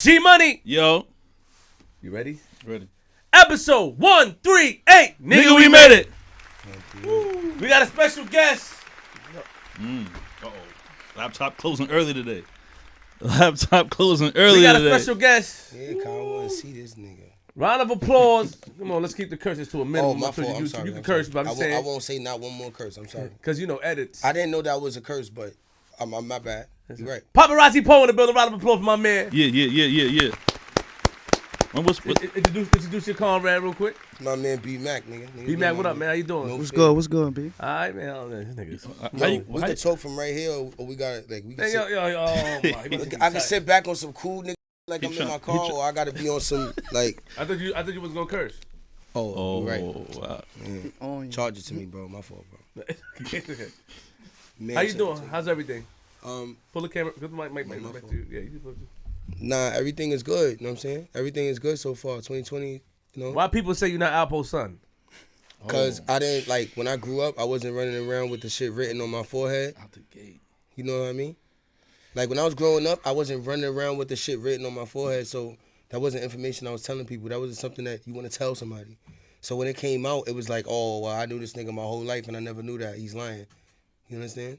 G Money. Yo. You ready? Ready. Episode 138. Nigga, we made it. We got a special guest. Uh-oh. Laptop closing early today. Laptop closing early We got a today. special guest. Yeah, Kyle, I want to see this nigga. Round of applause. Come on, let's keep the curses to a minimum. Oh, my So fault. I'm you sorry. can I'm curse, sorry. but I'm I saying. won't say not one more curse. I'm sorry. Because, edits. I didn't know that was a curse, but I'm my bad. You're right. Popperazzi Po in the building. Round of applause for my man. Yeah. Introduce your comrade real quick. My man B Mac, nigga. B Mac, what up, man? How you doing? No What's fear. good? What's good, B? All right, man. I don't know. These niggas. Yo, we can talk from right here, or we got like we can. Hey, Sit, I can sit back on some cool nigga like I'm in my car, or I gotta be on some like. I thought you was gonna curse. Oh, right. Wow. On Charge it to me, bro. My fault, bro. Man, How you said it doing? to me. How's everything? Pull the camera. Put the mic my back fault. to you. Yeah, you supposed to. Nah, everything is good. You know what I'm saying? Everything is good so far. 2020, you know. Why people say you're not Alpo'S son? Cause I didn't like when I grew up. I wasn't running around with the shit written on my forehead. Out the gate. You know what I mean? Like when I was growing up, I wasn't running around with the shit written on my forehead. So that wasn't information I was telling people. That wasn't something that you want to tell somebody. So when it came out, it was like, oh, well, I knew this nigga my whole life and I never knew that. He's lying. You understand?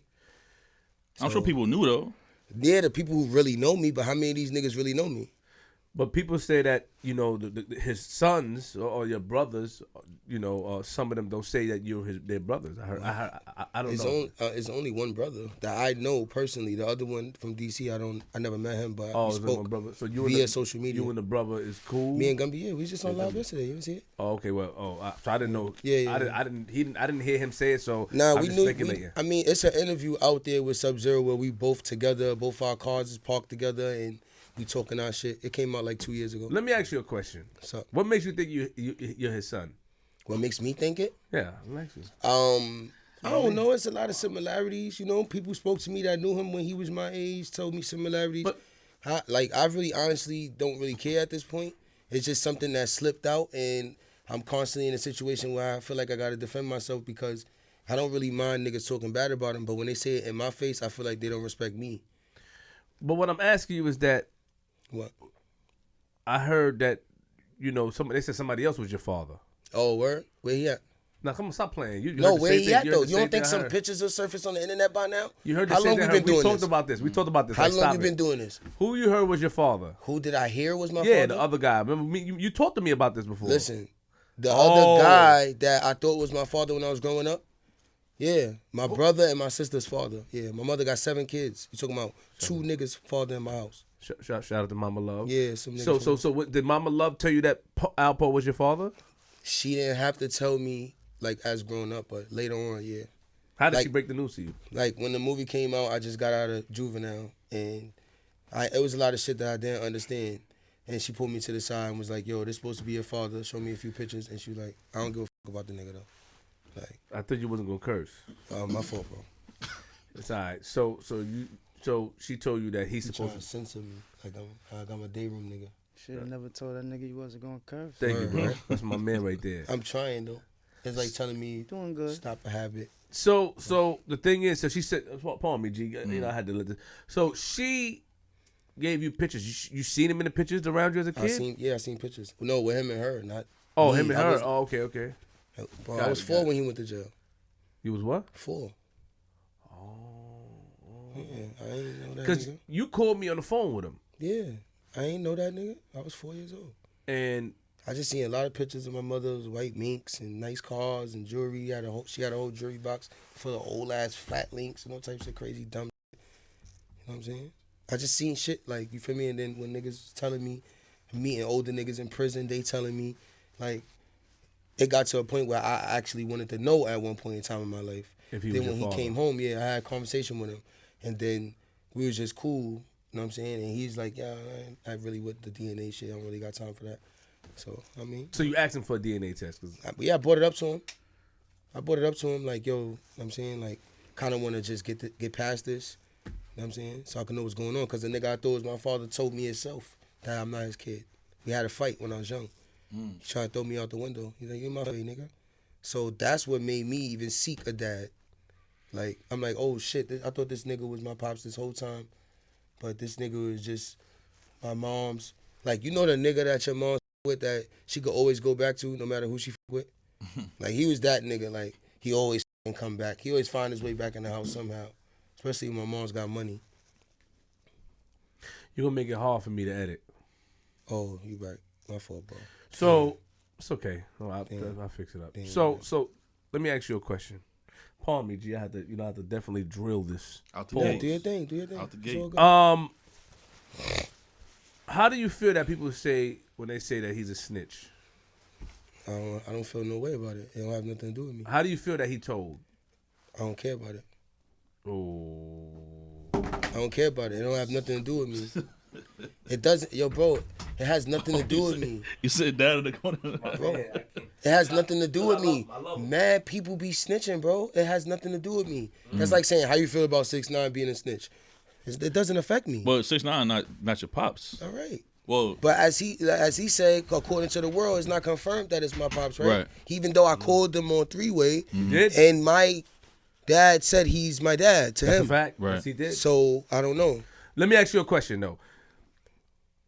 I'm sure people knew though. Yeah, the people who really know me, but how many of these niggas really know me? But people say that his sons or your brothers, some of them don't say that you're their brothers. I don't know. It's only one brother that I know personally. The other one from DC, I never met him, but we it's spoke one brother. So you via and social media. You and the brother is cool. Me and Gumby, yeah, we was just on live yesterday. You didn't see it? Oh, okay. Well, so I didn't know. Yeah. I didn't hear him say it. So Nah, I'm we just knew. speculating. I mean, it's an interview out there with Sub-Zero where we both together, both our cars is parked together, and we talking our shit. It came out like 2 years ago. Let me ask you a question. So, What makes you think you're his son? what makes me think it? Yeah, I'm asking. I don't know. It's a lot of similarities. You know, people spoke to me that knew him when he was my age, told me similarities. But- I really honestly don't really care at this point. It's just something that slipped out, and I'm constantly in a situation where I feel like I got to defend myself because I don't really mind niggas talking bad about him, but when they say it in my face, I feel like they don't respect me. But what I'm asking you is that What? I heard that they said somebody else was your father. Oh, word? Where he at? Now come on, stop playing. You No, heard the where same he thing. at, You heard though? the You same don't think thing I some heard. pictures will surface on the internet by now? You heard the How same long thing we I been heard. doing We talked this? about this. We talked about this. How Like, long stop you it. been doing this? Who you heard was your father? Who did I hear was my Yeah, father? the other guy. Remember me? You talked to me about this before. Listen, the Oh. other guy that I thought was my father when I was growing up, yeah, my brother and my sister's father. Yeah, my mother got 7 kids. You talking about 2 niggas father in my house. Shout out to Mama Love. Yeah, some niggas. So what, did Mama Love tell you that Alpo was your father? She didn't have to tell me like as growing up, but later on, yeah. How did Like- she break the news to you? Like when the movie came out, I just got out of juvenile, and it was a lot of shit that I didn't understand. And she pulled me to the side and was like, "Yo, this supposed to be your father. Show me a few pictures." And she was like, "I don't give a fuck about the nigga though." Like, I thought you wasn't gonna curse. my fault, bro. It's all right. So she told you that he's You supposed trying to. to censor me like I'm a day room nigga. Should have never told that nigga you wasn't gonna curse. Thank you, Word, bro. right? That's my man right there. I'm trying though. It's like telling me Doing good. stop a habit. So the thing is, so she said, "Pardon me, G. I had to let this." So she gave you pictures. You seen him in the pictures around you as a kid? I seen pictures. No, with him and her, not. Oh, me. him and I her. was- Oh, okay. Bro, Got I was it, 4 got it. when he went to jail. You was what? 4. Yeah, I ain't know that Because nigga. you called me on the phone with him, Yeah, I ain't know that nigga. I was 4 years old. and I just seen a lot of pictures of my mother's white minks and nice cars and jewelry. She had a whole jewelry box full of old ass flat links and all types of crazy dumb shit. You know what I'm saying? I just seen shit like, you feel me? And then when niggas was telling me, meeting older niggas in prison, they telling me, like, it got to a point where I actually wanted to know at one point in time in my life. if he Then was your when he father. came home, yeah, I had a conversation with him. And then we was just cool, you know what I'm saying? And he's like, yeah, I really with the DNA shit, I don't really got time for that. So, I mean, So you asked him for a DNA test? Cause yeah, I brought it up to him. Like, yo, you know what I'm saying? Like, kind of want to just get past this, you know what I'm saying? So I can know what's going on. Because the nigga I thought was my father told me himself that I'm not his kid. We had a fight when I was young. He tried to throw me out the window. He's like, you're my baby, nigga. So that's what made me even seek a dad. Like, I'm like, oh shit, I thought this nigga was my pops this whole time. But this nigga was just my mom's. Like, you know the nigga that your mom with that she could always go back to no matter who she with? Like, he was that nigga. Like, he always come back. He always find his way back in the house somehow. Especially when my mom's got money. You're going to make it hard for me to edit. Oh, you right. My fault, bro. So, it's okay. I'll fix it up. Damn. So let me ask you a question. Pardon me, G. I have to definitely drill this. Out the Yeah, gate. do your thing. Out the It's gate. all good. How do you feel that people say when they say that he's a snitch? I don't feel no way about it. It don't have nothing to do with me. How do you feel that he told? I don't care about it. Oh. I don't care about it. It don't have nothing to do with me. It doesn't, yo, bro. It has nothing to do with me, You sit down in the corner. bro. It has nothing to do with me. Mad people be snitching, bro. It has nothing to do with me. That's like saying how you feel about 6ix9ine being a snitch. It doesn't affect me. But 6ix9ine not your pops. All right. Well, But as he said, according to the world, it's not confirmed that it's my pops, right? Right. Even though I called them on 3-way, Did? and my dad said he's my dad to That's him. a fact. Right. Yes, he did. So I don't know. Let me ask you a question though.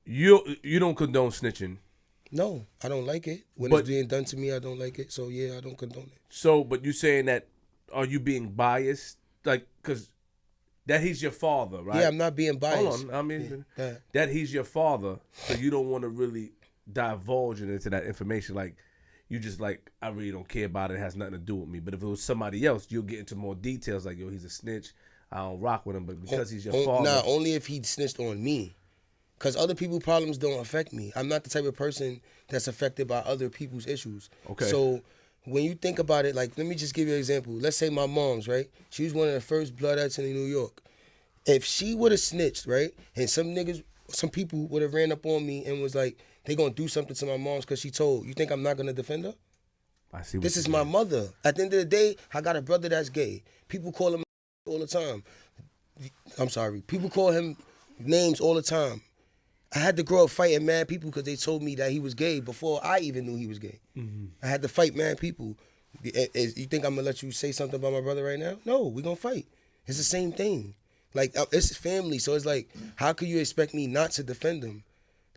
You don't condone snitching. No, I don't like it. When But- it's being done to me, I don't like it. So yeah, I don't condone it. So, but you saying that, are you being biased? Like, because that he's your father, right? Yeah, I'm not being biased. Hold on. I mean, Yeah. that he's your father, so you don't want to really divulge into that information. Like, you just like, I really don't care about it. It has nothing to do with me. But if it was somebody else, you'll get into more details. Like, yo, he's a snitch. I don't rock with him. But because he's your father, Nah, only if he snitched on me. Because other people's problems don't affect me. I'm not the type of person that's affected by other people's issues. Okay. So when you think about it, like, let me just give you an example. Let's say my mom's, right? She was one of the first bloodettes in New York. If she would have snitched, right? And some people would have ran up on me and was like, they going to do something to my mom's because she told. You think I'm not going to defend her? I see. What This you is mean. my mother. At the end of the day, I got a brother that's gay. People call him all the time. I'm sorry. People call him names all the time. I had to grow up fighting mad people because they told me that he was gay before I even knew he was gay. Mm-hmm. I had to fight mad people. You think I'm going to let you say something about my brother right now? No, we're going to fight. It's the same thing. Like, it's family, so it's like, how could you expect me not to defend him?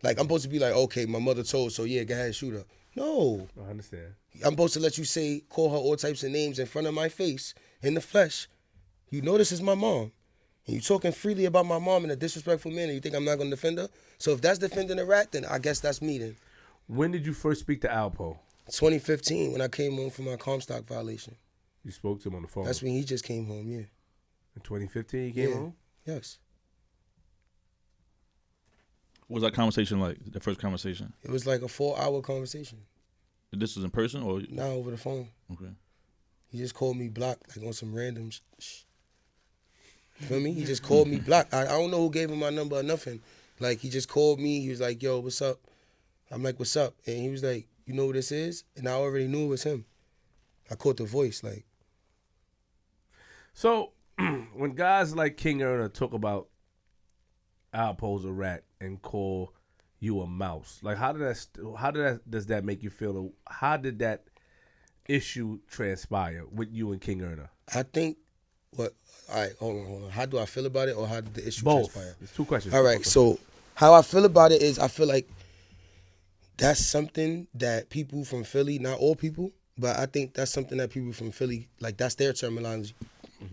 Like, I'm supposed to be like, okay, my mother told, so yeah, go ahead, shoot her. No. I understand. I'm supposed to let you call her all types of names in front of my face, in the flesh. You know this is my mom. And you talking freely about my mom in a disrespectful manner. You think I'm not going to defend her? So if that's defending a rat, then I guess that's me then. When did you first speak to Alpo? 2015, when I came home from my Comstock violation. You spoke to him on the phone. That's when he just came home, yeah. In 2015, he came Yeah. home? Yes. what was that conversation like? The first conversation? It was like a 4-hour conversation. This was in person or? Now over the phone. Okay. He just called me block, like on some random You feel me? He just called me block. I don't know who gave him my number or nothing. Like, he just called me. He was like, yo, what's up? I'm like, what's up? And he was like, you know who this is? And I already knew it was him. I caught the voice, like. So, when guys like King Erna talk about Alpo'S a rat and call you a mouse, like does that make you feel? How did that issue transpire with you and King Erna? I think, all right, hold on. How do I feel about it, or how did the issue Both. transpire? It's 2 questions. All right, so how I feel about it is I feel like that's something that people from Philly, not all people, but I think that's something that people from Philly, like, that's their terminology.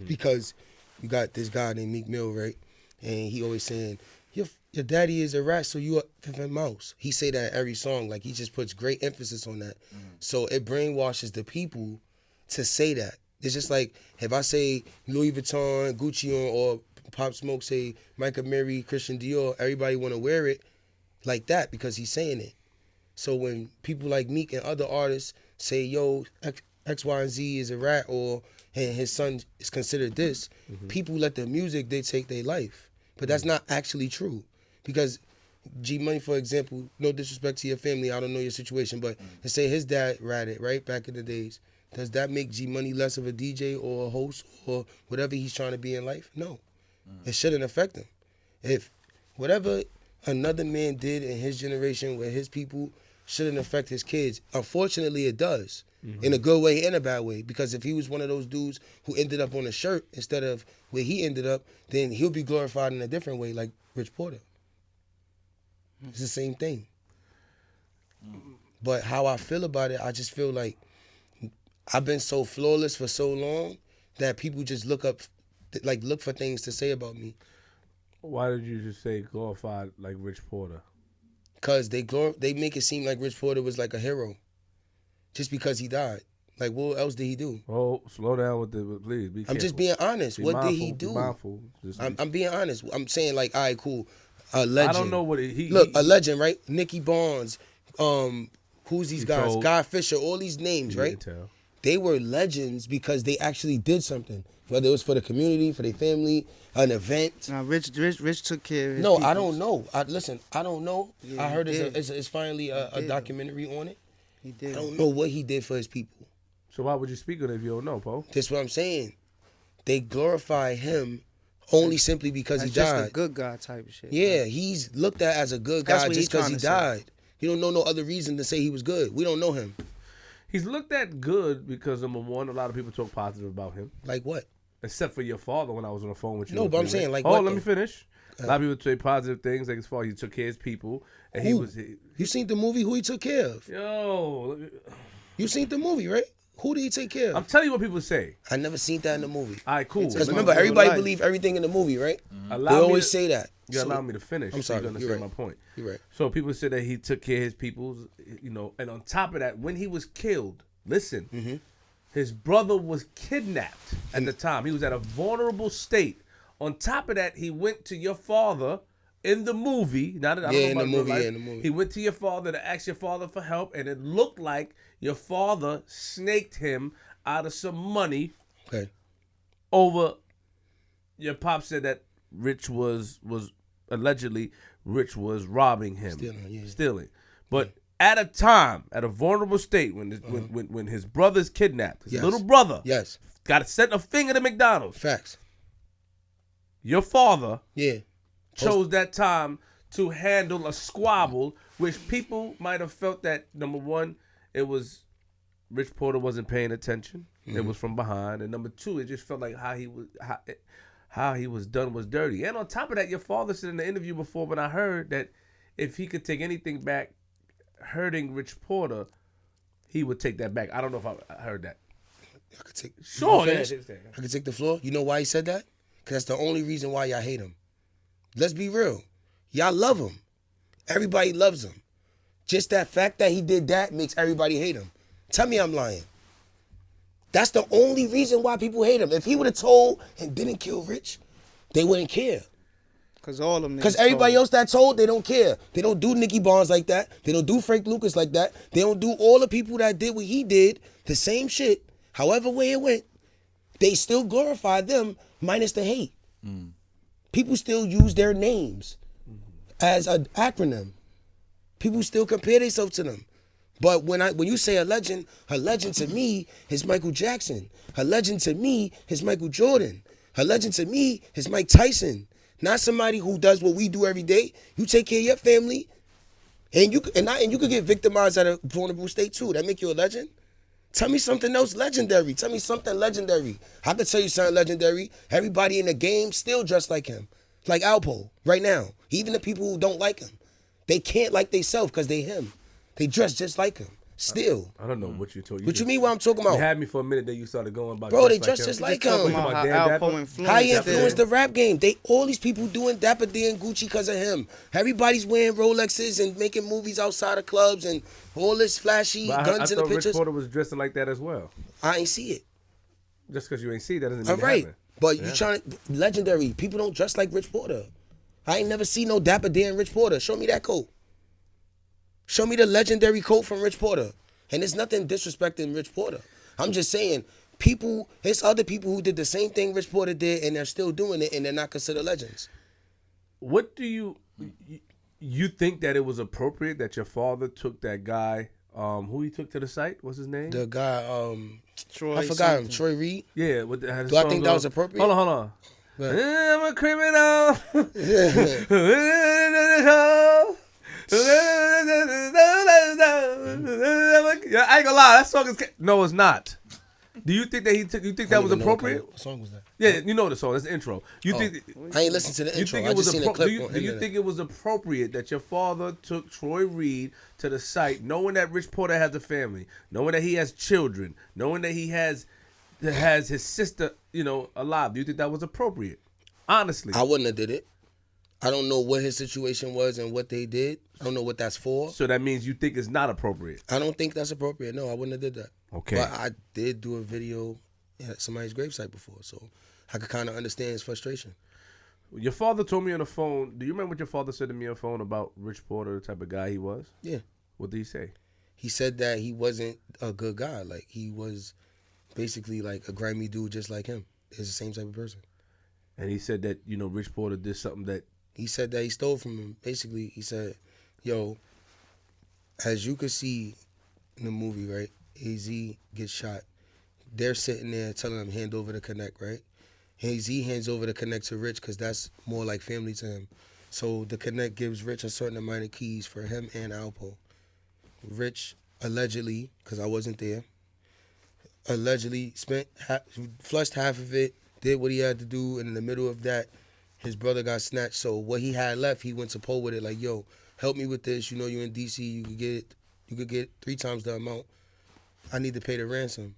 Because you got this guy named Meek Mill, right? And he always saying, your daddy is a rat, so you a mouse. He say that every song. Like, he just puts great emphasis on that. So it brainwashes the people to say that. It's just like, if I say Louis Vuitton, Gucci on, or Pop Smoke say Michael Mary, Christian Dior, everybody want to wear it like that because he's saying it. So when people like Meek and other artists say, yo, X, Y, and Z is a rat, or and his son is considered this, people let the music dictate their life. But that's not actually true. Because G Money, for example, no disrespect to your family, I don't know your situation, but to say his dad ratted, right, back in the days, does that make G Money less of a DJ or a host or whatever he's trying to be in life? No. It shouldn't affect him. If whatever another man did in his generation with his people shouldn't affect his kids, unfortunately it does. In a good way and a bad way. Because if he was one of those dudes who ended up on a shirt instead of where he ended up, then he'll be glorified in a different way, like Rich Porter. It's the same thing. But how I feel about it, I just feel like I've been so flawless for so long that people just look for things to say about me. Why did you just say glorified like Rich Porter? Cause they make it seem like Rich Porter was like a hero, just because he died. Like, what else did he do? Oh, slow down with the please. Be careful. I'm just being honest. Be What mindful, did he do? Be mindful. I'm being honest. I'm saying like, all right, cool. A legend. I don't know what a legend, right? Nicky Barnes. Who's these guys? Guy Fisher. All these names, right? They were legends because they actually did something. Whether it was for the community, for their family, an event. Nah, Rich took care of his No, peoples. I don't know. Listen, I don't know. Yeah, I heard he it's finally a documentary on it. He did. I don't know what he did for his people. So why would you speak on it if you don't know, Po? That's what I'm saying. They glorify him only simply because That's he died. just a good guy type of shit. Yeah, he's looked at as a good That's guy what just he because he tryna say. died. You don't know no other reason to say he was good. We don't know him. He's looked at good because, number one, a lot of people talk positive about him. Like what? Except for your father when I was on the phone with you. No, but I'm saying, like, oh, what let though? me finish. A lot of people say positive things, like as far as he took care of his people. And Who? You seen the movie Who He Took Care of? Yo. You seen the movie, right? Who did he take care of? I'm telling you what people say. I never seen that in the movie. All right, cool. Because remember, everybody believe everything in the movie, right? They always say that. You So- allow me to finish. I'm sorry, So you you're understand right. my point. You're right. So people say that he took care of his people, and on top of that, when he was killed, listen, Mm-hmm. his brother was kidnapped at the time. He was at a vulnerable state. On top of that, he went to your father in the movie. Not that I don't know in about the real movie, life. yeah, in the movie. He went to your father to ask your father for help, and it looked like your father snaked him out of some money. Okay. Over, your pop said that Rich was allegedly Rich was robbing him, stealing. But at a time, at a vulnerable state, when his brother's kidnapped, his little brother, got to send a finger to McDonald's. Facts. Your father, Yeah. chose that time to handle a squabble, which people might have felt that number one, it was Rich Porter wasn't paying attention. It was from behind, and number two, it just felt like how he was done was dirty. And on top of that, your father said in the interview before when I heard that if he could take anything back hurting Rich Porter, he would take that back. I don't know if I heard that. I could take. Sure, I could take the floor. You know why he said that? Because that's the only reason why y'all hate him. Let's be real. Y'all love him. Everybody loves him. Just that fact that he did that makes everybody hate him. Tell me I'm lying. That's the only reason why people hate him. If he would have told and didn't kill Rich, they wouldn't care. Because all of them. Because everybody else that told, they don't care. They don't do Nicky Barnes like that. They don't do Frank Lucas like that. They don't do all the people that did what he did, the same shit, however way it went. They still glorify them minus the hate. People still use their names as an acronym. People still compare themselves to them. But when you say a legend to me is Michael Jackson. A legend to me is Michael Jordan. A legend to me is Mike Tyson. Not somebody who does what we do every day. You take care of your family, and you could get victimized at a vulnerable state too. That make you a legend? Tell me something else legendary. Tell me something legendary. I could tell you something legendary. Everybody in the game still dressed like him. Like Alpo right now. Even the people who don't like him. They can't like themselves because they him. They dress just like him. Still. I don't know what you told. What you mean what I'm talking about? You had me for a minute, then you started going about. Bro, they dress just like him. How he influenced the rap game. All these people doing Dapper D and Gucci because of him. Everybody's wearing Rolexes and making movies outside of clubs and all this flashy guns in the pictures. Rich Porter was dressing like that as well. I ain't see it. Just because you ain't see that doesn't mean All right, it but you trying to legendary. People don't dress like Rich Porter. I ain't never seen no Dapper D and Rich Porter. Show me that coat. Show me the legendary coat from Rich Porter. And there's nothing disrespecting Rich Porter. I'm just saying, it's other people who did the same thing Rich Porter did and they're still doing it and they're not considered legends. What do you think that it was appropriate that your father took that guy, who he took to the site? What's his name? The guy, Troy I forgot him, Troy Reed. Yeah. Do I think that was appropriate? Hold on. I'm a criminal. I ain't gonna lie, that song is... No, it's not. Do you think that he took? You think I that don't was even know what kind appropriate? of song was that? Yeah, you know the song. That's the intro. You Oh, think? I ain't listened to the You intro. think I it was just seen a clip do you on internet. think it was appropriate that your father took Troy Reed to the site, knowing that Rich Porter has a family, knowing that he has children, knowing that he has his sister, alive? Do you think that was appropriate? Honestly, I wouldn't have did it. I don't know what his situation was and what they did. I don't know what that's for. so that means you think it's not appropriate. I don't think that's appropriate. No, I wouldn't have did that. Okay. But I did do a video at somebody's gravesite before, so I could kind of understand his frustration. Your father told me on the phone. Do you remember what your father said to me on the phone about Rich Porter, the type of guy he was? Yeah. What did he say? He said that he wasn't a good guy. Like, he was basically like a grimy dude just like him. He's the same type of person. And he said that, Rich Porter did something that... He said that he stole from him. Basically, he said, yo, as you could see in the movie, right, AZ gets shot. They're sitting there telling him, hand over the connect, right? AZ hands over the connect to Rich because that's more like family to him. So the connect gives Rich a certain amount of keys for him and Alpo. Rich allegedly, because I wasn't there, allegedly flushed half of it, did what he had to do, and in the middle of that, his brother got snatched. So what he had left, he went to Poe with it, like, yo, help me with this. You in DC, you could get 3 times the amount. I need to pay the ransom.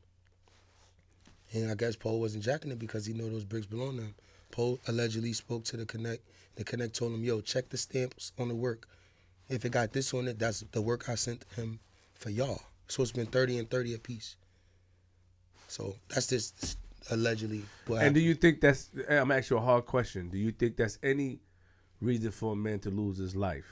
And I guess Poe wasn't jacking it because he know those bricks belong to him. Poe allegedly spoke to the Connect. The Connect told him, yo, check the stamps on the work. If it got this on it, that's the work I sent him for y'all. So it's been 30 and 30 apiece. So that's just allegedly what happened. And do you think that's... I'm asking you a hard question. Do you think that's any reason for a man to lose his life?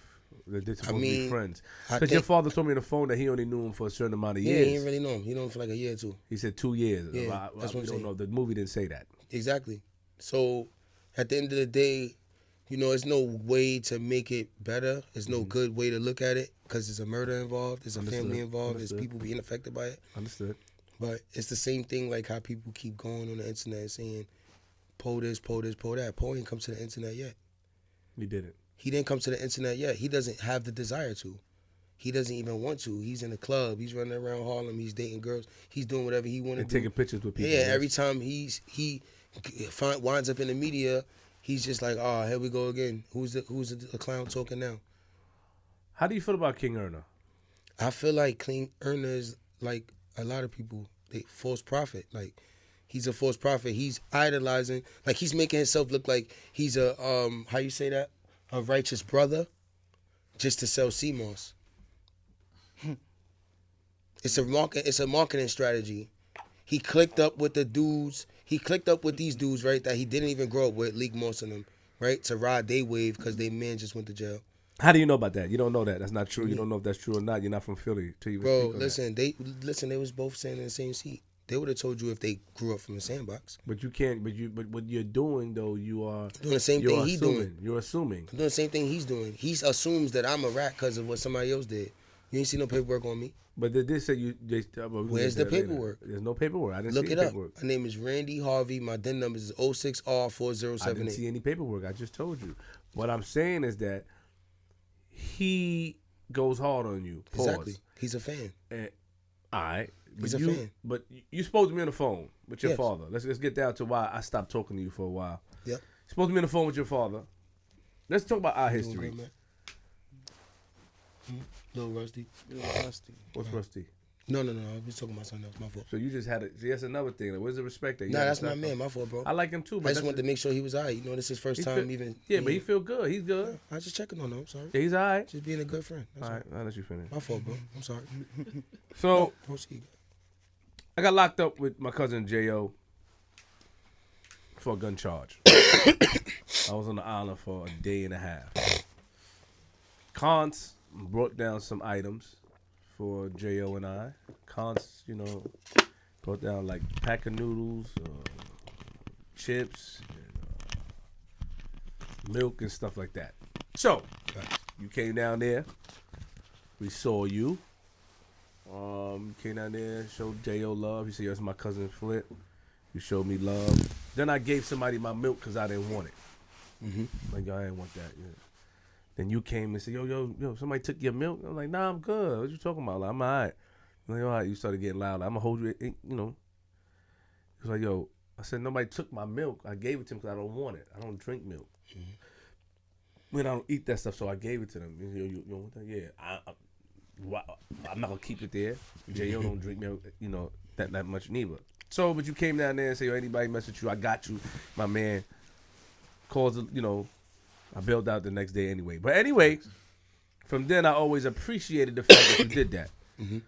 That they're supposed to be friends? Because your father told me on the phone that he only knew him for a certain amount of years. He didn't really know him. He knew him for like a year or two. He said 2 years. Yeah, that's what I'm saying. Know. The movie didn't say that. Exactly. So at the end of the day, there's no way to make it better. There's no good way to look at it because there's a murder involved. There's a family involved. There's people being affected by it. Understood. But it's the same thing like how people keep going on the internet and saying, Poe this, Poe this, Poe that. Poe ain't come to the internet yet. He didn't. He didn't come to the internet yet. He doesn't have the desire to. He doesn't even want to. He's in a club. He's running around Harlem. He's dating girls. He's doing whatever he want to do. And taking pictures with people. Yeah, every time he winds up in the media, he's just like, oh, here we go again. Who's the clown talking now? How do you feel about King Erna? I feel like King Erna is like a lot of people. They false prophet. Like, he's a false prophet. He's idolizing. Like, he's making himself look like he's a how you say that? A righteous brother, just to sell CMOS. It's a marketing strategy. He clicked up with the dudes. He clicked up with these dudes, right, that he didn't even grow up with, Leak Moss and them, right, to ride they wave because they man just went to jail. How do you know about that? You don't know that. That's not true. You don't know if that's true or not. You're not from Philly. Bro, listen, they was both saying in the same seat. They would have told you if they grew up from the sandbox. But you can't. But what you're doing though, you are doing the same thing he's doing. You're assuming. I'm doing the same thing he's doing. He assumes that I'm a rat because of what somebody else did. You ain't see no paperwork on me. But they did say you. Where's the paperwork? There's no paperwork. I didn't Look see it any up. paperwork. My name is Randy Harvey. My DIN number is 06R4078. I didn't see any paperwork. I just told you. What I'm saying is that he goes hard on you. Pause. Exactly. He's a fan. And, all right. He's a fan. But you supposed to be on the phone with your Yes. father. Let's get down to why I stopped talking to you for a while. Yep. You're supposed to be on the phone with your father. Let's talk about our history. Good, man? Little Rusty. What's Rusty? No. I was talking about something else. My fault. So you just had see, that's another thing. Like, where's the respect that you Nah, have that's to my stop man. from? My fault, bro. I like him too. But I just wanted to make sure he was all right. This is his first time even. Yeah, but he feel good. He's good. I was just checking on him. I'm sorry. Yeah, he's all right. Just being a good friend. That's All right, I'll let you finish. My fault, bro. I'm sorry. So Proceed. I got locked up with my cousin J.O. for a gun charge. I was on the island for a day and a half. Cons brought down some items for J.O. and I. Cons, brought down like pack of noodles, chips, and, milk and stuff like that. So, you came down there. We saw you. Came down there, showed J.O. love. He said, that's my cousin Flip. You showed me love. Then I gave somebody my milk because I didn't want it. Mm-hmm. Like, yo, I didn't want that. Yeah. Then you came and said, yo, somebody took your milk. I'm like, nah, I'm good. What you talking about? Like, I'm all right. I'm like, all right. You started getting loud. I'm going to hold you, was like, yo, I said, nobody took my milk. I gave it to him because I don't want it. I don't drink milk. When I don't eat that stuff, so I gave it to them. You want that? Yeah. I'm not going to keep it there. J.O. don't drink milk, that much neither. So, but you came down there and say, yo, anybody mess with you, I got you. My man calls, I bailed out the next day anyway. But anyway, from then I always appreciated the fact that you did that.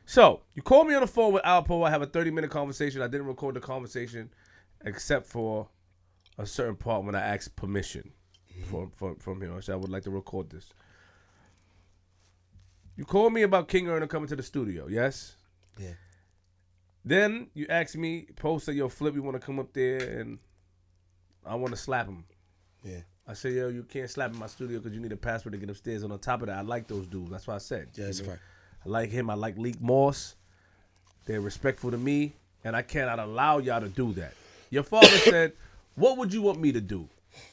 So, you called me on the phone with Alpo. I have a 30-minute conversation. I didn't record the conversation except for a certain part when I asked permission from him. I said, I would like to record this. You called me about King Erna coming to the studio, yes? Yeah. Then you asked me, Post said, yo, Flip, you want to come up there and I want to slap him. Yeah. I said, yo, you can't slap in my studio because you need a password to get upstairs. And on top of that, I like those dudes. That's what I said. Yeah, that's right. I like him. I like Leek Moss. They're respectful to me. And I cannot allow y'all to do that. Your father said, what would you want me to do?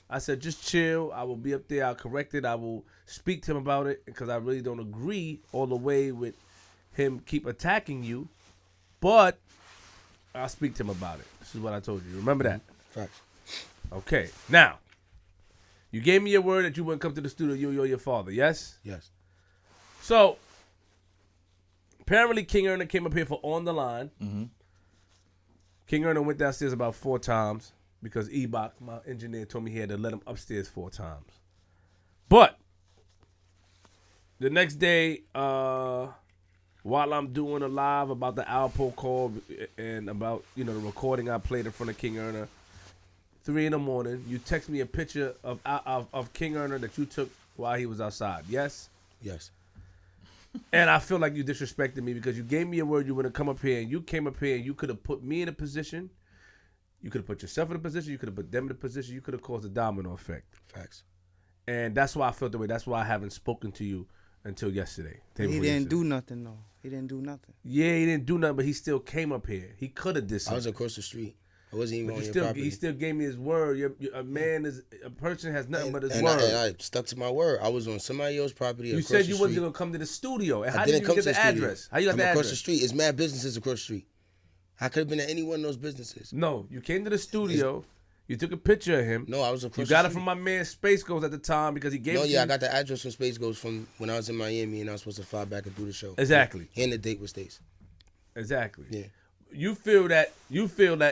I said, just chill. I will be up there. I'll correct it. I will speak to him about it because I really don't agree all the way with him keep attacking you. But I'll speak to him about it. This is what I told you. Remember that? Facts. Okay. Now, you gave me your word that you wouldn't come to the studio, you or your father, yes? Yes. So, apparently King Erna came up here for On the Line. Mm-hmm. King Erna went downstairs about 4 times because Ebok, my engineer, told me he had to let him upstairs 4 times. But, the next day, while I'm doing a live about the Alpo call and about, the recording I played in front of King Erna, 3 a.m, you text me a picture of King Erna that you took while he was outside. Yes? Yes. And I feel like you disrespected me because you gave me a word you wouldn't come up here and you came up here and you could have put me in a position. You could have put yourself in a position. You could have put them in a position. You could have caused a domino effect. Facts. And that's why I felt the way. That's why I haven't spoken to you until yesterday. He didn't do nothing, though. He didn't do nothing. Yeah, he didn't do nothing, but he still came up here. He could have did something. I was across the street. I wasn't even But on your still, property. he still gave me his word. A person has nothing but his and word. I stuck to my word. I was on somebody else's property. You across said the you street. wasn't gonna come to the studio. And I how didn't did you come get to the studio. address? How you got I'm the across address? the street. It's mad businesses across the street. I could have been at any one of those businesses. No, you came to the studio. You took a picture of him. No, I was across You the got it street. from my man Space Ghost at the time because he gave No, it to yeah, you. I got the address from Space Ghost from when I was in Miami and I was supposed to fly back and do the show. Exactly. And the date with Stace. Exactly. Yeah. You feel that,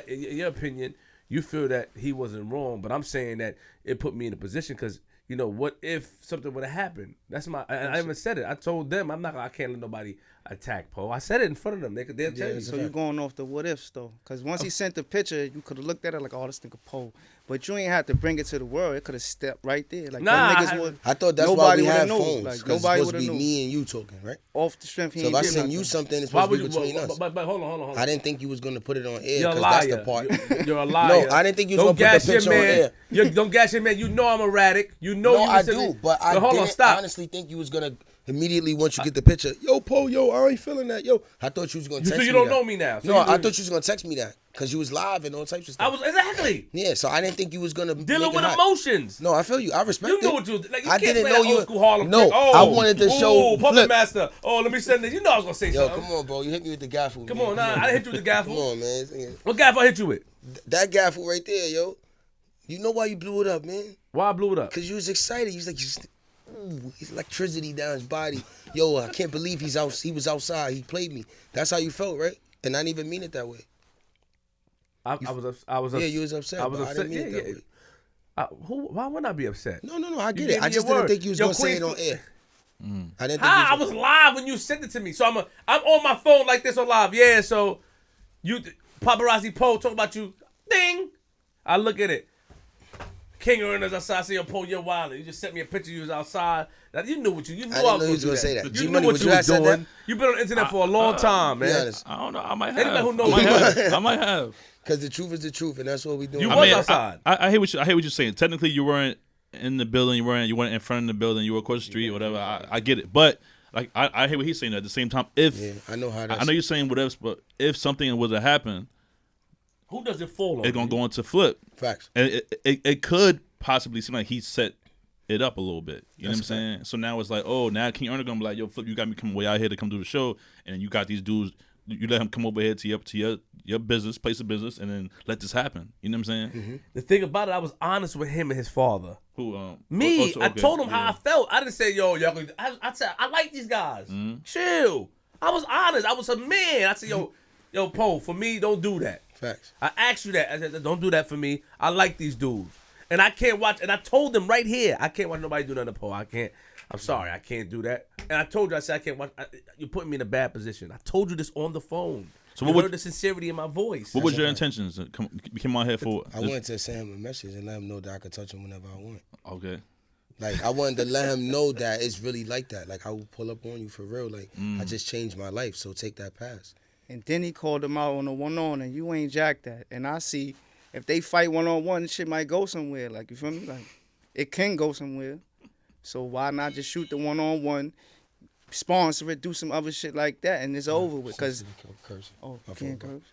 in your opinion, you feel that he wasn't wrong, but I'm saying that it put me in a position because, what if something would have happened? That's I even said it. I told them I can't let nobody attack Poe. I said it in front of them. They'll tell you. So you're going off the what ifs, though. Because once he sent the picture, you could have looked at it like, oh, this nigga Poe. But you ain't had to bring it to the world. It could have stepped right there. Like, Nah, them niggas would. I thought that's why Nobody we would've have known. phones. Like, 'cause nobody it's supposed to would've be known. me and you talking, right? Off the strength, he So ain't if I did send you nothing. something, it's Why supposed to would be you? between us. But hold on. I didn't think you was gonna put it on air You're a because liar. that's the part. You're a liar. No, I didn't think you was Don't gonna put gas the your picture on man. air. Don't gas your man. You know I'm erratic. You know No, you I was do, but I hold on, didn't stop. honestly think you was gonna immediately once you get the picture. Yo, Poe, I ain't feeling that. Yo, I thought you was gonna text So me you don't that. know me now. So No, you I really- thought you was gonna text me that because you was live and all types of stuff. I was exactly Yeah, so I didn't think you was gonna dealing make with it hot. emotions. No, I feel you. I respect You it. knew what you was like. You I can't didn't play know that you. old school Harlem No, trick. Oh, I wanted to show Puppet Flip. Master. Oh, let me send it. You know I was gonna say Yo, something. come on, bro. You hit me with the gaffle. Come man. on, nah, I didn't hit you with the gaffle. Come on, man. What gaffle I hit you with? That gaffle right there, yo. You know why you blew it up, man? Why I blew it up? Because you was excited. You was like, ooh, his electricity down his body. Yo, I can't believe he was outside. He played me. That's how you felt, right? And I didn't even mean it that way. I was Yeah, you was upset. I was but upset. I didn't mean it that way. Why wouldn't I be upset? No, I get gave it. I me just your didn't word. think you was Yo, gonna say it Queen on Fu- air. I didn't think I you was was live when you sent it to me. So I'm on my phone like this on live. Yeah, so you Popperazzi Po talk about you. Ding. I look at it. King Earners outside. I say, yo, Po, you're wild. You just sent me a picture. You was outside. Now, you knew what you knew. I didn't know you was gonna say that. You G-Money, knew what would you you were have said doing. that? You've been on the internet for a long time, Be man. honest. I don't know. I might have. Anybody who knows I might you- have. I might have. Because the truth is the truth, and that's what we doing. You I was mean, outside. I hear what you're saying. Technically, you weren't in the building. You weren't in front of the building. You were across the street, whatever. I get it, but like I hear what he's saying. At the same time, if Yeah, I know how that's. I know you're saying what else, but if something was to happen, Who does it fall on? it's gonna go into Flip, Facts. and it could possibly seem like he set it up a little bit. You know what I'm That's saying? So now it's like, oh, now King Erna gonna be like, yo, Flip, you got me coming way out here to come do the show, and you got these dudes you let him come over here to your business, place of business, and then let this happen. You know what I'm saying? Mm-hmm. The thing about it, I was honest with him and his father. Who? Me, okay, I told him yeah. how I felt. I didn't say, yo, y'all. I said, I like these guys. Mm-hmm. Chill. I was honest. I was a man. I said, yo, Poe, for me, don't do that. Facts. I asked you that. I said, don't do that for me. I like these dudes. And I can't watch, and I told them right here, I can't watch nobody do nothing to Poe. I can't. I'm sorry, I can't do that. And I told you, I said, I can't watch. You're putting me in a bad position. I told you this on the phone. So you what heard the sincerity in my voice. What was your intentions? You came out here for? I wanted to send him a message and let him know that I could touch him whenever I want. Okay. Like, I wanted to let him know that it's really like that. Like, I will pull up on you for real. Like, I just changed my life, so take that pass. And then he called him out on a one-on, and you ain't jacked that. And I see if they fight one-on-one, shit might go somewhere. Like, you feel me? Like, it can go somewhere. So why not just shoot the one-on-one, sponsor it, do some other shit like that, and it's over with. Because Curse. oh, My can't fault, curse.